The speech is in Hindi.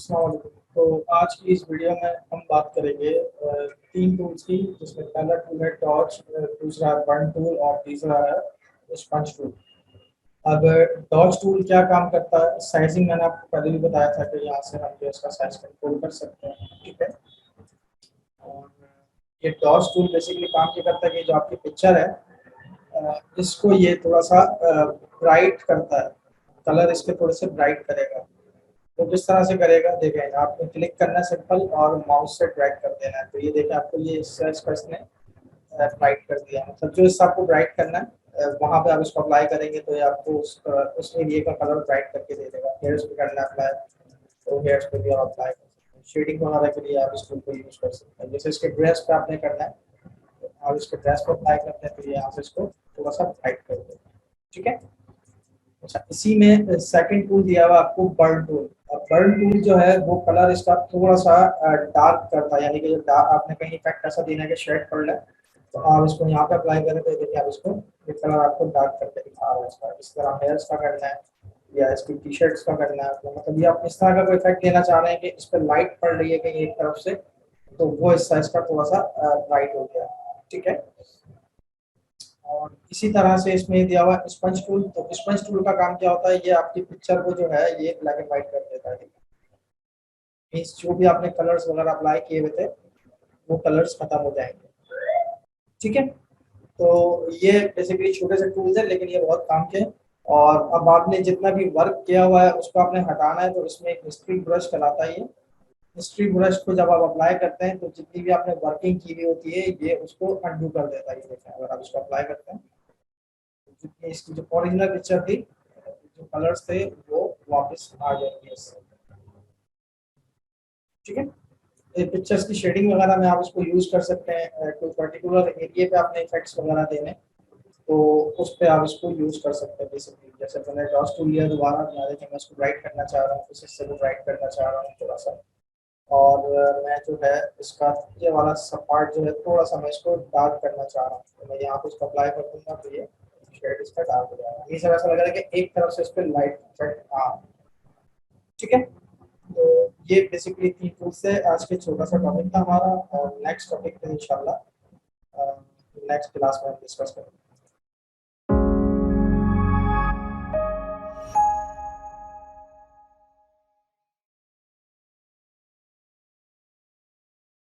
अस्सलाम वालेकुम। तो आज की इस वीडियो में हम बात करेंगे तीन टूल्स की, जिसमें पहला टूल है टॉर्च, दूसरा है बर्न टूल और तीसरा है स्पंज टूल। अब टॉर्च टूल क्या काम करता है, साइजिंग मैंने आपको पहले भी बताया था कि यहाँ से हम जो इसका साइज कंट्रोल कर सकते हैं, ठीक है। और ये टॉर्च टूल बेसिकली काम ये करता है कि जो आपकी पिक्चर है इसको ये थोड़ा सा ब्राइट करता है, कलर इसके थोड़े से ब्राइट करेगा। तो किस तरह से करेगा देखें, आपको क्लिक करना है सिंपल और माउस से ड्रैग कर देना है। तो ये देखें आपको ये इसका इसने ब्राइट कर दिया, मतलब जो इससे आपको ब्राइट करना है वहाँ पे आप इसको अप्लाई करेंगे तो ये आपको उस एरिया का कलर ब्राइट करके दे देगा। हेयर्स पे करना है अप्लाई, तो हेयर्स पे भी आप अप्लाई कर सकते हैं। शेडिंग वगैरह के लिए आप इस टूल को यूज़ कर सकते हैं। जैसे इसके ड्रेस पे आपने करना है, तो आप इसके ड्रेस पे अप्लाई करते हैं तो ये यहाँ से इसको थोड़ा सा ब्राइट कर देगा, ठीक है। अच्छा, इसी में सेकंड टूल दिया हुआ आपको बर्न टूल। बर्न टूल जो है वो कलर इसका थोड़ा सा डार्क करता है, यानी कि जो डार्क आपने कहीं इफेक्ट ऐसा देना है कि शेड पड़ रहा है, तो आप इसको यहाँ पे अप्लाई करें तो देखिए आप इसको ये कलर आपको डार्क करके दिखा रहा है इसका। इस तरह हेयर्स का करना है या इसकी टी शर्ट्स का करना है, तो मतलब ये आप इस तरह का कोई इफेक्ट देना चाह रहे हैं कि इस पर लाइट पड़ रही है कहीं एक तरफ से, तो वो इस साइज का थोड़ा सा ब्राइट हो गया, ठीक है। और इसी तरह से इसमें दिया हुआ स्पंज टूल। तो स्पंज टूल का काम क्या होता है, ये आपकी पिक्चर को जो है ये ब्लैक एंड व्हाइट कर देता है। मीन्स जो भी आपने कलर्स वगैरह अप्लाई किए हुए थे वो कलर्स खत्म हो जाएंगे, ठीक है। तो ये बेसिकली छोटे से टूल्स है लेकिन ये बहुत काम के हैं। और अब आपने जितना भी वर्क किया हुआ है उसको आपने हटाना है, तो इसमें एक हिस्ट्री ब्रश कहलाता है। ये हिस्ट्री ब्रश को जब आप अप्लाई करते हैं तो जितनी भी आपने वर्किंग की हुई होती है ये उसको अंडू कर देता है। ये देखें, अगर आप इसको अप्लाई करते हैं जितनी इसकी जो ओरिजिनल पिक्चर थी, जो कलर्स थे वो वापस आ जाएंगे इससे, ठीक है। ये पिक्चर्स की शेडिंग वगैरह में आप इसको यूज कर सकते हैं। कोई पर्टिकुलर एरिया पे आपने इफेक्ट्स वगैरह देने, तो उस पे आप इसको यूज कर सकते हैं। बेसिकली जैसे मैंने डॉस टूल लिया, दोबारा बना दें कि मैं इसको ब्राइट करना चाह रहा हूँ, इस हिस्से को ब्राइट करना चाह रहा हूँ थोड़ा सा। और मैं जो है इसका ये वाला सब पार्ट जो है थोड़ा सा मैं इसको डार्क करना चाह रहा हूँ, तो मैं यहाँ पे इसको अप्लाई कर दूंगा तो ये शेड इसका डार्क हो जाएगा। ये सब ऐसा लग रहा है कि एक तरफ से इस पर लाइट इफेक्ट आ, ठीक है। तो ये बेसिकली तीन टूल्स है। आज के छोटा सा टॉपिक था हमारा, और नेक्स्ट टॉपिक पे इंशाल्लाह नेक्स्ट क्लास में हम डिस्कस करेंगे।